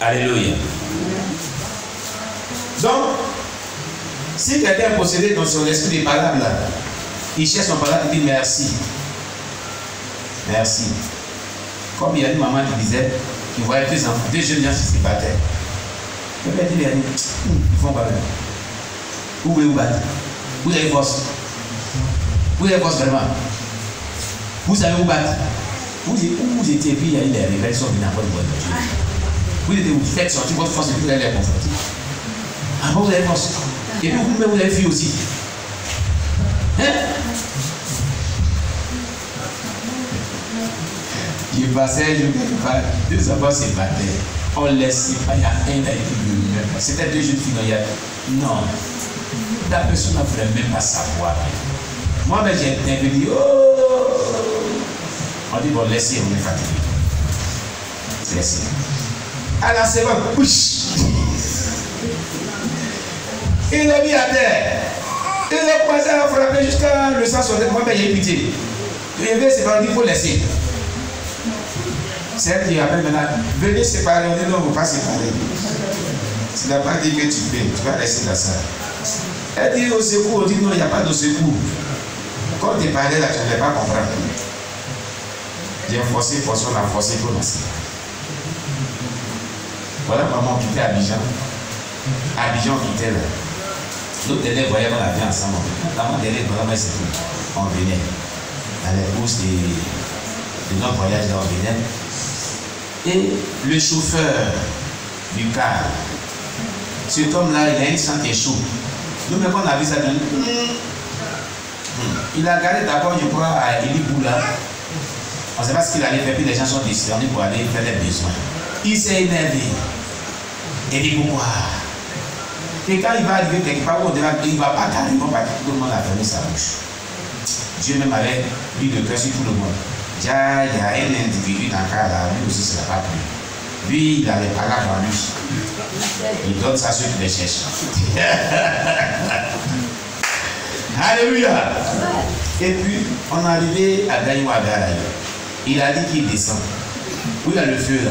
Alléluia. Donc, si quelqu'un est possédé dans son esprit des parables, il cherche son parole, il dit merci. Merci. Comme il y a une maman qui disait qu'il voyait deux jeunes gens qui se battaient. Le père dit, ils font pas bien. Où voulez-vous battre? Vous avez force. Vous avez force vraiment. Vous savez vous battre. Vous étiez, puis il y a eu des révélations qui n'ont pas de bonne Dieu. Vous étiez, vous faites sortir votre force et puis vous allez les confronter. Ah bon, vous avez force. Et puis vous-même, vous avez fui aussi. Hein? Je passais, deux enfants se battaient. On laisse pas, il y a un qui a été de même. C'était deux jeunes filles. Non. La personne ne voulait même pas savoir. Moi, ben, j'ai intervenu. Oh! On dit, bon, laissez, on est fatigué. Laissez. À la seconde, pouche! Il l'a mis à terre. Il a commencé à frapper jusqu'à le sang sortait. Moi, ben, j'ai pitié. Il veut séparer, il faut laisser. C'est elle qui appelle maintenant. Venez séparer. On dit, non, il ne faut pas séparer. Tu n'as pas dit que tu fais. Tu vas laisser dans ça. Elle dit au secours, on dit non, il n'y a pas de secours. Quand tu parlais là, tu ne vais pas comprendre. J'ai forcé, on a forcé pour lancer. Voilà comment on quittait Abidjan. Abidjan quittait là. L'autre élève voyait qu'on avait ensemble. Avant d'élève, on venait. Dans les bourses de notre voyage là, on venait. Et le chauffeur du car, cet homme-là, il a une santé chaude. Nous, même quand on a vu ça, il a garé d'abord, je crois, à Eliboula. On ne sait pas ce qu'il allait faire, puis les gens sont descendus pour aller faire les besoins. Il s'est énervé. Il dit pourquoi? Et quand il va arriver quelque part, il ne va pas carrément parce que tout le monde a fermé sa bouche. Dieu même avait mis le cœur sur tout le monde. Il y a un individu dans le cas là, lui aussi, ça n'a pas plu. Lui, il a les palabres en lui. Il donne ça à ceux qui les cherchent. Alléluia. Et puis, on est arrivé à Gaïouagara. Il a dit qu'il descend. Où il y a le feu là?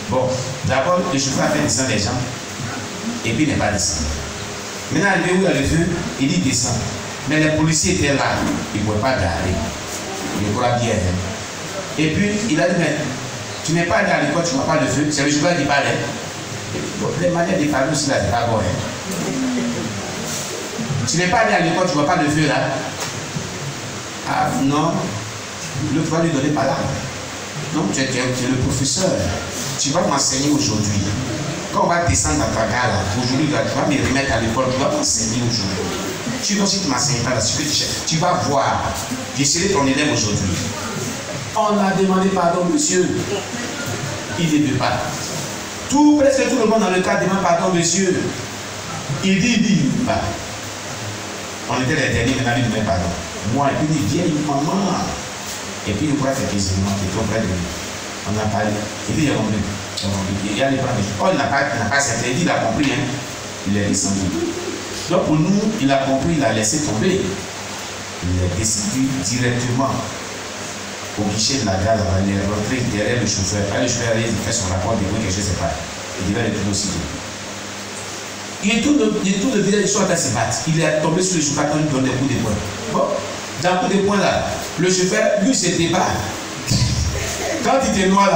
Bon, d'abord, le chauffeur a fait descendre les gens. Et puis, il n'est pas descendu. Maintenant, arrivé où il y a le feu, il dit descend. Mais les policiers étaient là. Ils ne pouvaient pas garer. Il croit bien. Et puis, il a dit, mais tu n'es pas allé à l'école, tu ne vois pas le feu. C'est le chauffeur qui parlait. Les manières de parler aussi là, c'est pas bon. Tu n'es pas allé à l'école, tu ne vois pas le feu là. Ah non, l'autre va lui donner pas là. Non, tu es le professeur. Tu vas m'enseigner aujourd'hui. Quand on va descendre dans ta gare là, aujourd'hui, tu vas me remettre à l'école, tu vas m'enseigner aujourd'hui. Sinon, si tu ne m'enseignes pas là, ce que tu cherches, tu vas voir. Je serai ton élève aujourd'hui. On a demandé pardon, monsieur. Il ne veut pas. Presque tout le monde dans le cas demande pardon, monsieur. Il dit, bah. On était les derniers, maintenant il demande pardon. Moi, et puis il dit, vieille maman. Et puis il croit que c'est quasiment, il est auprès de lui. On a parlé. Et puis il a compris. Il y a les bras. Oh, il n'a pas accepté. Il a compris, hein. Il est descendu. Donc pour nous, il a compris, il a laissé tomber. Il est descendu directement au guichet de la gare, il est rentré derrière le chauffeur. Quand le chauffeur il fait son rapport, il dit que je ne sais pas. Il devait retourner aussitôt. Il tourne le village, il soit à se battre. Il est tombé sur le chauffeur quand il donne des coups de poing. Bon, dans le coup de poing là, le chauffeur, lui, se débat. Quand il te noie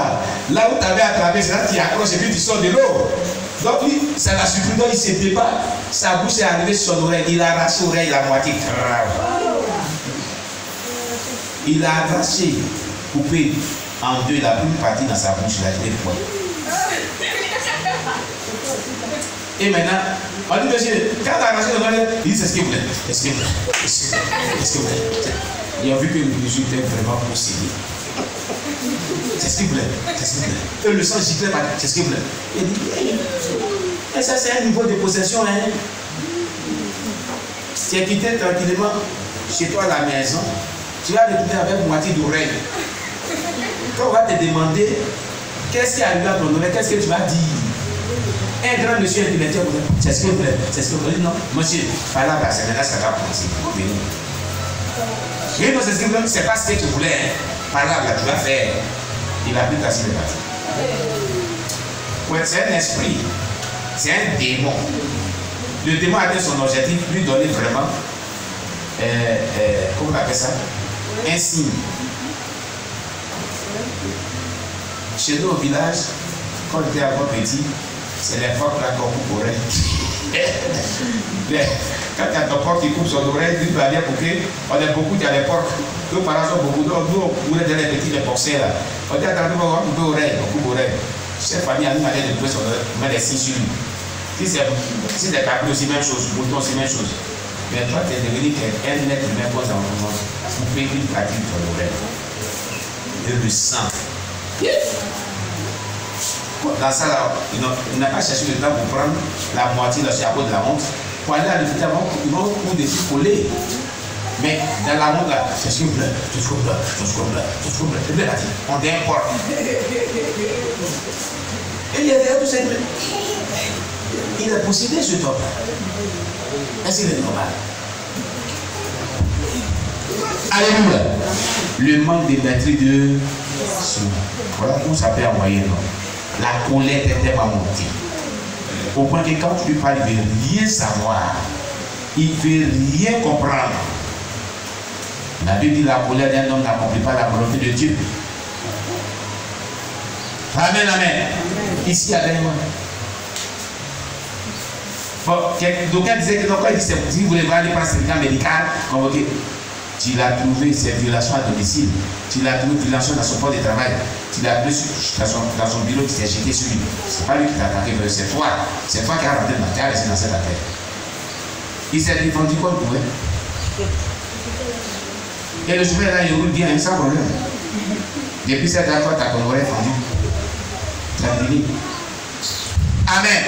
là où tu avais attrapé, c'est là que tu accroches et puis tu sors de l'eau. Donc lui, ça l'a surpris, donc il se débat. Sa bouche est arrivée sur son oreille, il a arraché l'oreille la moitié. Il a arraché, coupé en deux la première partie dans sa bouche, il a jeté le poing. Et maintenant, on dit, monsieur, quand tu as arraché l'oreille, il dit, c'est ce qu'il voulait. Est-ce qu'il voulait? Est-ce qu'il voulait? Il a vu que le monsieur était vraiment possédé. C'est ce qu'il voulait. C'est ce qu'il voulait. Et le sang giclait pas. C'est ce qu'il voulait. Il dit, et ça, c'est un niveau de possession, hein. Tu es quitté tranquillement chez toi à la maison. Tu vas retourner avec moitié d'oreille. Quand on va te demander qu'est-ce qui est arrivé à ton oreille, qu'est-ce que tu vas dire? Un grand monsieur intellectuel, c'est ce que vous voulez. C'est ce que vous voulez. Non, monsieur, par là, c'est maintenant ça va commencer. Et non, c'est ce que vous voulez. C'est pas ce que tu voulais. Hein. Par là, tu vas faire. Il a plus cassé les parties. C'est un esprit. C'est un démon. Le démon a son objectif, lui donner vraiment, comment on appelle ça? Un signe. Chez nous au village, quand on était encore petit, c'est les porcs là qu'on coupe l'oreille. Quand il y a ton porc qui coupe son oreille, il va bien couper. On est beaucoup, il y a les porcs. Nos parents sont beaucoup. Nous, on est les petits, les porcers là. On dit attendez, on va couper l'oreille, on coupe l'oreille. Cette famille a nous allait de couper son oreille, on met des signes sur lui. Si c'est des capes aussi, même chose, mouton aussi, même chose. Mais toi, tu es devenu un être humain pour couper une partie de ton oreille. Et le sang. Dans ça, là, il n'a pas cherché le temps pour prendre la moitié de la peau de la montre. Pour aller à l'hôpital, ils vont pour des trucs collés. Mais dans la montre, là, c'est ce qu'on pleure, c'est ce qu'on pleure, c'est ce qu'on pleure, c'est ce qu'on pleure. Et bien, là, on importe. Et il y a tout ça. Il est possédé ce homme-là. Est-ce qu'il est normal? Alléluia. Le manque de batterie de son. Voilà où ça peut envoyer l'homme. La colère est tellement montée. Au point que quand tu lui parles, il ne veut rien savoir. Il ne veut rien comprendre. La Bible dit la colère d'un homme n'accomplit pas la volonté de Dieu. Amen, amen. Ici, il y a des mots. Bon, d'aucuns disaient que quand il dit si vous voulez aller prendre un certificat médical, convoqué. Tu l'as trouvé, c'est violation à domicile. Tu l'as trouvé, violation dans son poste de travail. Tu l'as trouvé dans son bureau, tu t'es jeté sur lui. C'est pas lui qui t'a attaqué, c'est toi. C'est toi qui as rentré dans ta resté dans cette affaire. Il s'est défendu comme il pouvait. Et le chemin là, il roule bien, sans problème. Depuis cette fois, ta ton oreille fendue. Tranquille. Amen.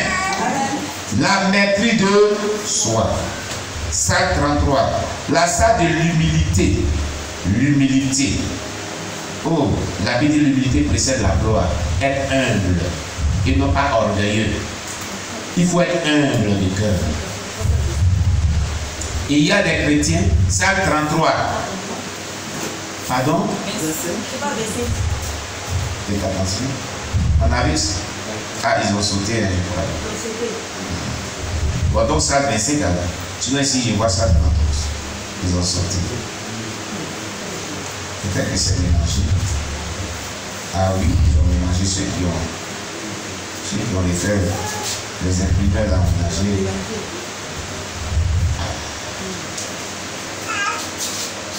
La maîtrise de soi. Psaume 33. La salle de l'humilité. L'humilité. Oh, la Bible dit l'humilité précède la gloire. Être humble et non pas orgueilleux. Il faut être humble de cœur. Et il y a des chrétiens, Psaume 33. Pardon? Faites attention. On a vu. Ah, ils ont sauté, je crois. Bon, donc ça, 25 alors. Sinon, ici, je vois ça 30. Ils ont sauté. Peut-être que c'est mélangé. Ah oui, ils ont mélangé ceux qui ont les feuilles, les imprimeurs là, ont mélangé.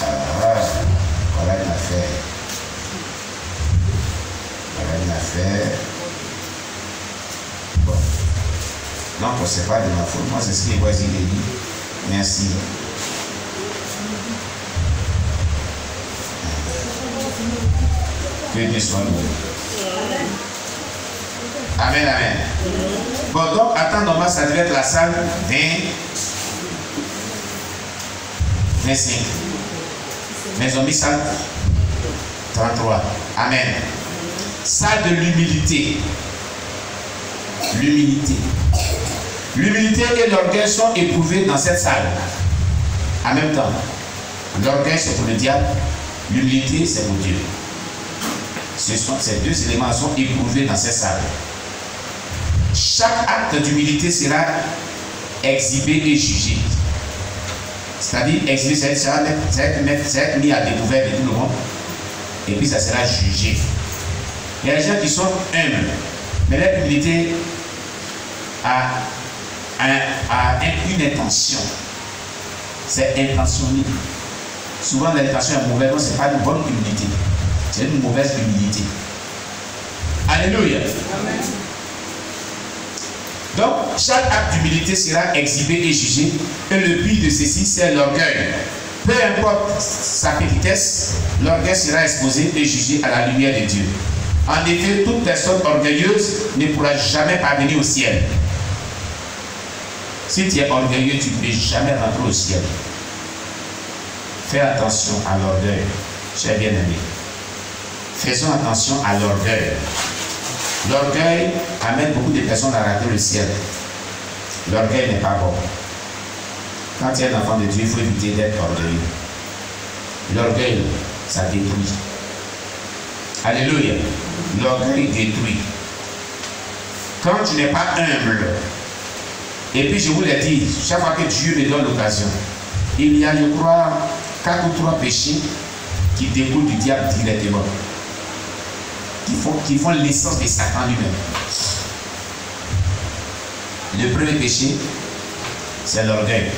Ah, voilà une affaire. Voilà une affaire. Bon. Donc, c'est pas de ma faute. Moi, c'est ce que les voisins disent. Merci. Que Dieu soit loué. Amen, amen. Bon, donc, attends, normalement, ça devait être la salle 25. Mais ils ont mis salle 33. Amen. Salle de l'humilité. L'humilité. L'humilité et l'orgueil sont éprouvés dans cette salle. En même temps, l'orgueil c'est pour le diable, l'humilité c'est pour Dieu. Ces deux éléments sont éprouvés dans cette salle. Chaque acte d'humilité sera exhibé et jugé. C'est-à-dire, exhibé, ça va être mis à découvert de tout le monde. Et puis ça sera jugé. Il y a des gens qui sont humbles, mais leur humilité a une intention. C'est intentionné. Souvent l'intention est mauvaise, non, ce n'est pas une bonne humilité. C'est une mauvaise humilité. Alléluia. Amen. Donc, chaque acte d'humilité sera exhibé et jugé. Et le but de ceci, c'est l'orgueil. Peu importe sa petitesse, l'orgueil sera exposé et jugé à la lumière de Dieu. En effet, toute personne orgueilleuse ne pourra jamais parvenir au ciel. Si tu es orgueilleux, tu ne peux jamais rentrer au ciel. Fais attention à l'orgueil, chers bien-aimés. Faisons attention à l'orgueil. L'orgueil amène beaucoup de personnes à rater le ciel. L'orgueil n'est pas bon. Quand tu es un enfant de Dieu, il faut éviter d'être orgueilleux. L'orgueil, ça détruit. Alléluia. L'orgueil détruit. quand tu n'es pas humble, et puis je vous l'ai dit, chaque fois que Dieu me donne l'occasion, il y a, je crois, 4 ou 3 péchés qui découlent du diable directement, qui font l'essence de Satan lui-même. Le premier péché, c'est l'orgueil.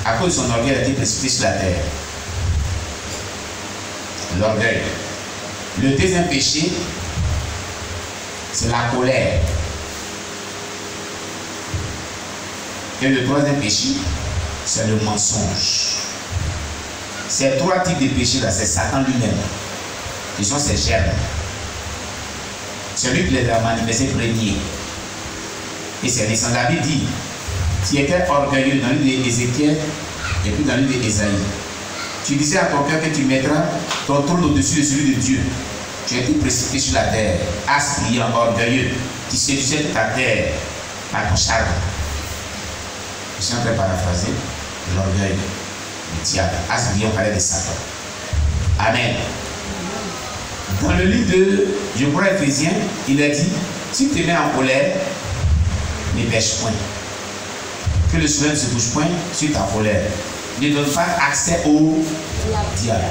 À cause de son orgueil, il a été précipité sur la terre. L'orgueil. Le deuxième péché, c'est la colère. Et le troisième péché, c'est le mensonge. Ces 3 types de péchés-là, c'est Satan lui-même. Qui sont ses germes. C'est lui qui les a manifestés premiers. Et c'est descendant. La Bible dit, tu étais orgueilleux dans l'île d'Ézéchiel et puis dans l'île d'Ésaïe. Tu disais à ton cœur que tu mettras ton trône au-dessus de celui de Dieu. Tu as été précipité sur la terre, aspirant, orgueilleux, qui séduisait ta terre par ton charme. Je suis en train de paraphraser l'orgueil, le diable. Aspirant, on parlait de Satan. Amen. Dans le livre de, je crois, Éphésiens, il a dit, si tu te mets en colère, ne pêche point. Que le soleil ne se touche point sur ta colère. Ne donne pas accès au diable.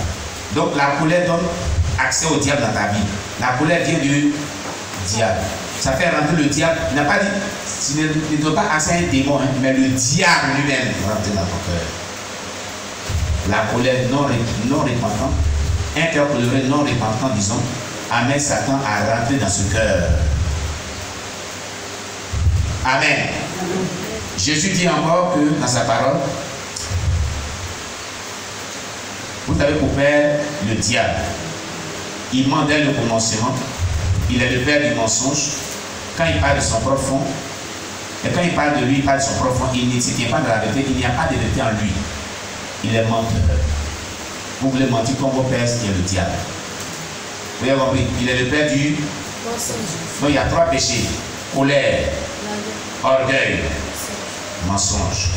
Donc la colère donne accès au diable dans ta vie. La colère vient du diable. Ça fait rentrer le diable. Il n'a pas dit, tu ne donnes pas accès à un démon, hein, mais le diable lui-même rentre dans ton cœur. La colère non repentante, un cœur coléré non repentant, disons, amène Satan à rentrer dans ce cœur. Amen. Jésus dit encore que dans sa parole, vous avez pour père le diable. Il ment dès le commencement. Il est le père du mensonge. Quand il parle de son profond, et quand il parle de lui, il parle de son profond, il ne se tient pas dans la vérité, il n'y a pas de vérité en lui. Il est menteur. Vous voulez mentir comme vos pères, qui est le diable. Vous avez compris? Il est le père du mensonge. Donc il y a 3 péchés: colère, orgueil, mensonge.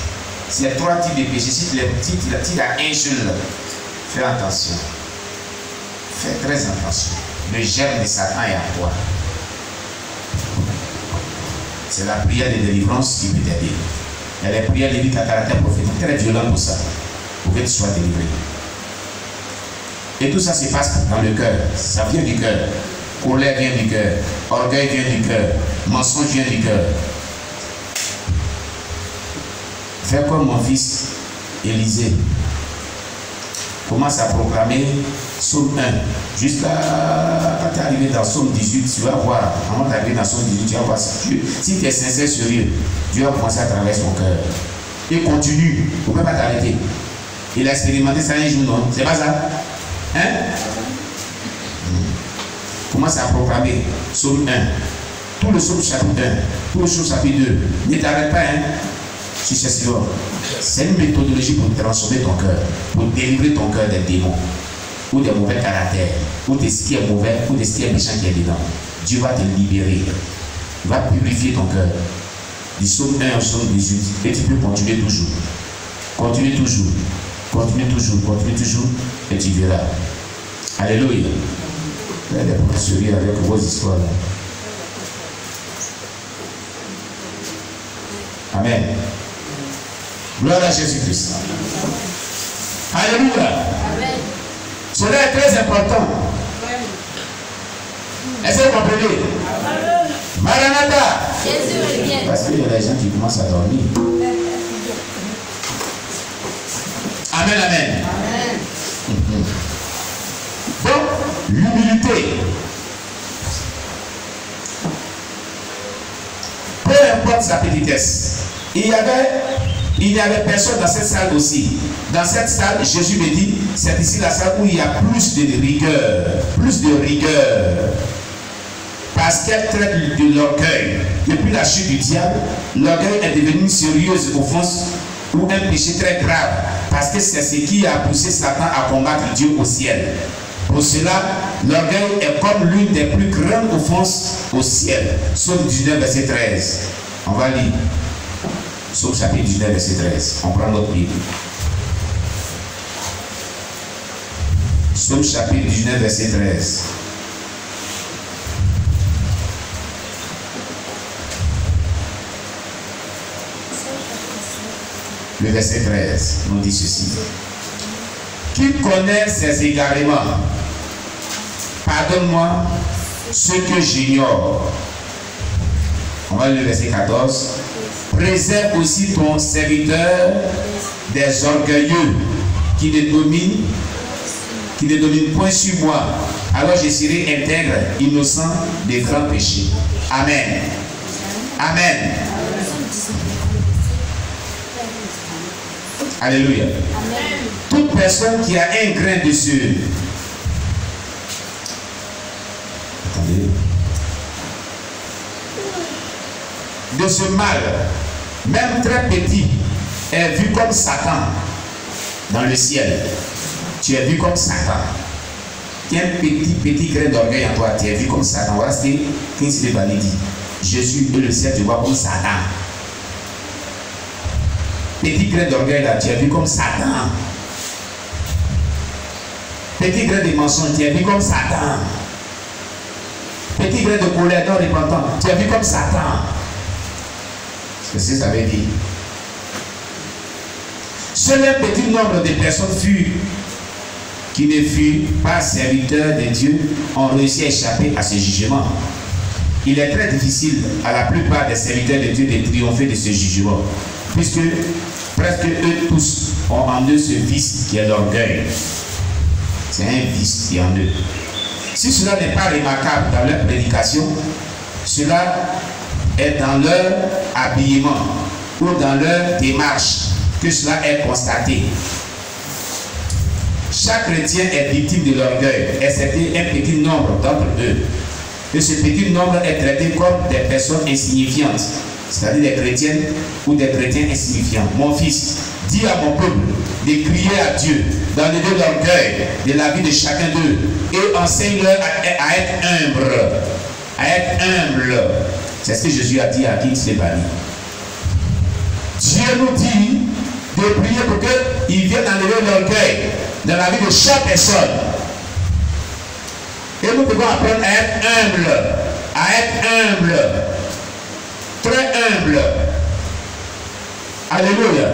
Ces 3 types de péchés, si tu les as un seul, fais attention. Fais très attention. Le germe de Satan est à toi. C'est la prière de délivrance qui peut t'aider. Il y a les prières lévites à caractère prophétique très violent pour ça, pour que tu sois délivré. Et tout ça se passe dans le cœur. Ça vient du cœur. Colère vient du cœur. Orgueil vient du cœur. Mensonge vient du cœur. Fais comme mon fils Élisée. Commence à proclamer Psaume 1. Jusqu'à quand tu es arrivé dans Psaume 18, tu vas voir. Avant d'arriver dans Psaume 18, tu vas voir si tu es sincère, sérieux, Dieu va commencer à travailler son cœur. Et continue. Il ne peut pas t'arrêter. Il a expérimenté ça un jour, non? C'est pas ça? Hein? Commence à proclamer Psaume 1. Tout le Psaume chapitre 1. Tout le Psaume chapitre 2. Ne t'arrête pas, hein? Sur ce silence. C'est une méthodologie pour transformer ton cœur, pour délivrer ton cœur des démons, ou des mauvais caractères, ou de ce qui est mauvais, ou de ce qui est méchant qui est dedans. Dieu va te libérer. Il va purifier ton cœur. Du Psaume 1 au Psaume 18. Et tu peux continuer toujours. Continue toujours. Continue toujours. Continue toujours. Et tu verras. Alléluia. Vous allez pouvoir sourire avec vos histoires là. Amen. Gloire à Jésus-Christ. Alléluia. Amen. Cela est très important. Est-ce que vous comprenez? Maranatha. Jésus est bien. Parce qu'il y a des gens qui commencent à dormir. Amen, amen. Amen. Donc, l'humilité. Peu importe sa petitesse. Il y avait personne dans cette salle aussi. Dans cette salle, Jésus me dit, c'est ici la salle où il y a plus de rigueur. Plus de rigueur. Parce qu'elle traite de l'orgueil. Depuis la chute du diable, l'orgueil est devenu une sérieuse offense ou un péché très grave. Parce que c'est ce qui a poussé Satan à combattre Dieu au ciel. Pour cela, l'orgueil est comme l'une des plus grandes offenses au ciel. Psaume 19, verset 13. On va lire. Psaume chapitre 19, verset 13. On prend notre Bible. Psaume chapitre 19, verset 13. Le verset 13 nous dit ceci. Qui connaît ses égarements? Pardonne-moi ce que j'ignore. On va lire le verset 14. Préserve aussi ton serviteur des orgueilleux qui ne dominent point sur moi. Alors je serai intègre, innocent des grands péchés. Amen. Amen. Alléluia. Amen. Toute personne qui a un grain de ce mal, même très petit, est vu comme Satan dans le ciel. Tu es vu comme Satan. Tu as un petit grain d'orgueil en toi, tu es vu comme Satan. Voilà ce que Kingsley Bani dit. Jésus de le ciel, tu vois comme Satan. Petit grain d'orgueil là, tu es vu comme Satan. Petit grain de mensonge, tu es vu comme Satan. Petit grain de colère non repentant, tu es vu comme Satan. C'est ce que ça veut dire. Seul un petit nombre de personnes qui ne furent pas serviteurs de Dieu ont réussi à échapper à ce jugement. Il est très difficile à la plupart des serviteurs de Dieu de triompher de ce jugement, puisque presque eux tous ont en eux ce vice qui est l'orgueil. C'est un vice qui est en eux. Si cela n'est pas remarquable dans leur prédication, cela est dans leur habillement ou dans leur démarche que cela est constaté. Chaque chrétien est victime de l'orgueil, excepté un petit nombre d'entre eux. Et ce petit nombre est traité comme des personnes insignifiantes, c'est-à-dire des chrétiennes ou des chrétiens insignifiants. Mon fils, dis à mon peuple de crier à Dieu, d'enlever l'orgueil de la vie de chacun d'eux et enseigne-leur à être humble. À être humble. C'est ce que Jésus a dit à Kingsley Bani. Dieu nous dit de prier pour qu'il vienne enlever l'orgueil dans la vie de chaque personne. Et nous devons apprendre à être humble. À être humble. Très humble. Alléluia.